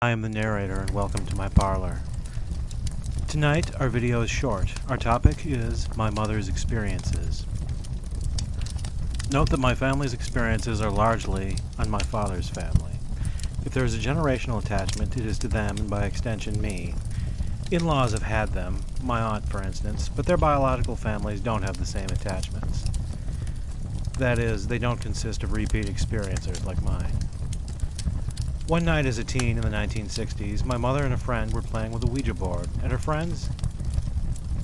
I am the narrator and welcome to my parlor. Tonight our video is short. Our topic is my mother's experiences. Note that my family's experiences are largely on my father's family. If there is a generational attachment, it is to them and by extension me. In-laws have had them, my aunt for instance, but their biological families don't have the same attachments. That is, they don't consist of repeat experiencers like mine. One night as a teen in the 1960s, my mother and a friend were playing with a Ouija board. At her friend's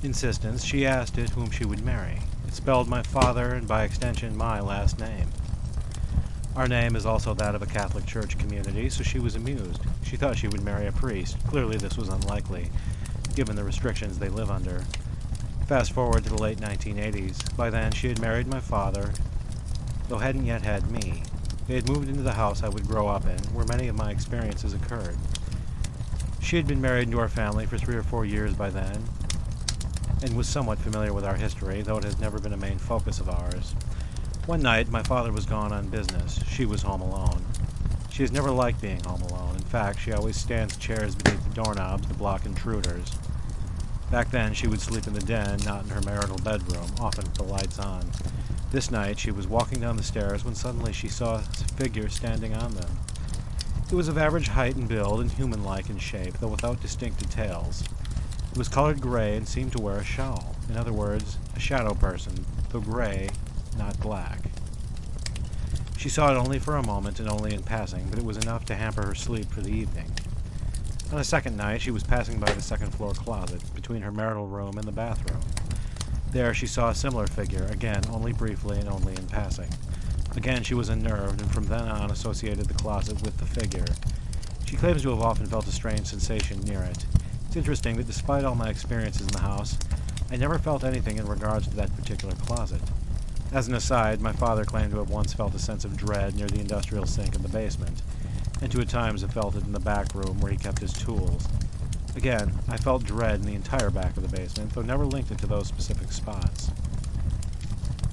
insistence, she asked it whom she would marry. It spelled my father and by extension my last name. Our name is also that of a Catholic Church community, so she was amused. She thought she would marry a priest. Clearly this was unlikely, given the restrictions they live under. Fast forward to the late 1980s. By then she had married my father, though hadn't yet had me. They had moved into the house I would grow up in, where many of my experiences occurred. She had been married into our family for 3 or 4 years by then, and was somewhat familiar with our history, though it has never been a main focus of ours. One night, my father was gone on business. She was home alone. She has never liked being home alone. In fact, she always stands chairs beneath the doorknobs to block intruders. Back then, she would sleep in the den, not in her marital bedroom, often with the lights on. This night, she was walking down the stairs when suddenly she saw a figure standing on them. It was of average height and build and human-like in shape, though without distinct details. It was colored gray and seemed to wear a shawl. In other words, a shadow person, though gray, not black. She saw it only for a moment and only in passing, but it was enough to hamper her sleep for the evening. On a second night, she was passing by the second-floor closet, between her marital room and the bathroom. There she saw a similar figure, again only briefly and only in passing. Again she was unnerved, and from then on associated the closet with the figure. She claims to have often felt a strange sensation near it. It's interesting that despite all my experiences in the house, I never felt anything in regards to that particular closet. As an aside, my father claimed to have once felt a sense of dread near the industrial sink in the basement, and to at times have felt it in the back room where he kept his tools. Again, I felt dread in the entire back of the basement, though never linked it to those specific spots.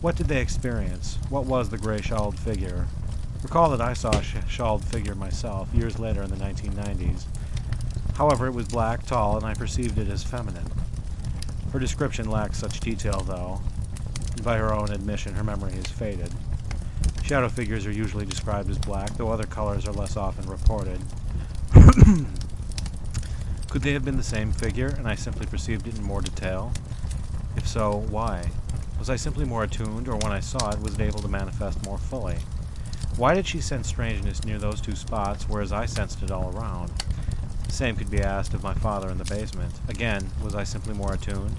What did they experience? What was the gray-shawled figure? Recall that I saw a shawled figure myself, years later in the 1990s. However, it was black, tall, and I perceived it as feminine. Her description lacks such detail, though, and by her own admission, her memory has faded. Shadow figures are usually described as black, though other colors are less often reported. Could they have been the same figure, and I simply perceived it in more detail? If so, why? Was I simply more attuned, or when I saw it, was it able to manifest more fully? Why did she sense strangeness near those two spots, whereas I sensed it all around? The same could be asked of my father in the basement. Again, was I simply more attuned?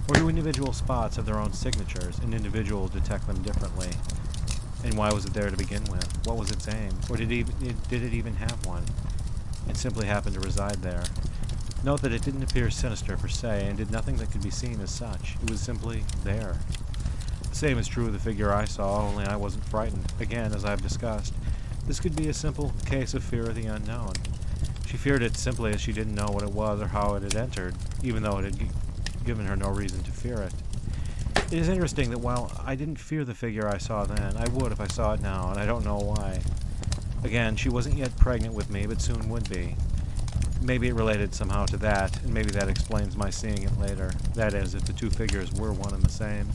Or do individual spots have their own signatures, and individuals detect them differently? And why was it there to begin with? What was its aim? Or did it even have one? It simply happened to reside there. Note that it didn't appear sinister per se, and did nothing that could be seen as such. It was simply there. The same is true of the figure I saw, only I wasn't frightened. Again, as I've discussed, this could be a simple case of fear of the unknown. She feared it simply as she didn't know what it was or how it had entered, even though it had given her no reason to fear it. It is interesting that while I didn't fear the figure I saw then, I would if I saw it now, and I don't know why. Again, she wasn't yet pregnant with me, but soon would be. Maybe it related somehow to that, and maybe that explains my seeing it later. That is, if the two figures were one and the same.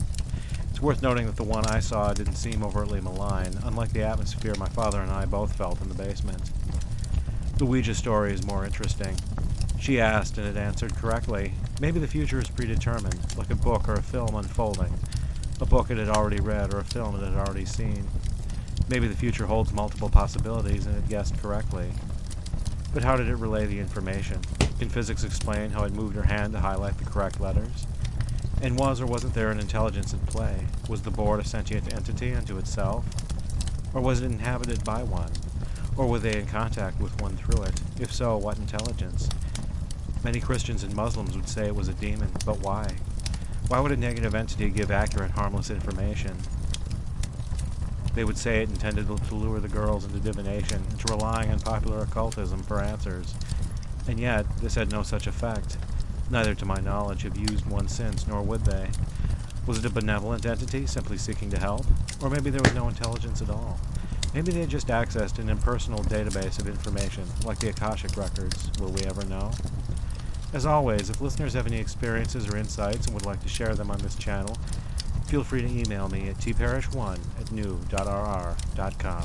It's worth noting that the one I saw didn't seem overtly malign, unlike the atmosphere my father and I both felt in the basement. The Ouija story is more interesting. She asked, and it answered correctly. Maybe the future is predetermined, like a book or a film unfolding. A book it had already read, or a film it had already seen. Maybe the future holds multiple possibilities, and it guessed correctly. But how did it relay the information? Can physics explain how it moved her hand to highlight the correct letters? And was or wasn't there an intelligence at play? Was the board a sentient entity unto itself? Or was it inhabited by one? Or were they in contact with one through it? If so, what intelligence? Many Christians and Muslims would say it was a demon, but why? Why would a negative entity give accurate, harmless information? They would say it intended to lure the girls into divination, into relying on popular occultism for answers. And yet, this had no such effect. Neither, to my knowledge, have used one since, nor would they. Was it a benevolent entity, simply seeking to help? Or maybe there was no intelligence at all? Maybe they just accessed an impersonal database of information, like the Akashic Records. Will we ever know? As always, if listeners have any experiences or insights and would like to share them on this channel, feel free to email me at tparish1@new.rr.com.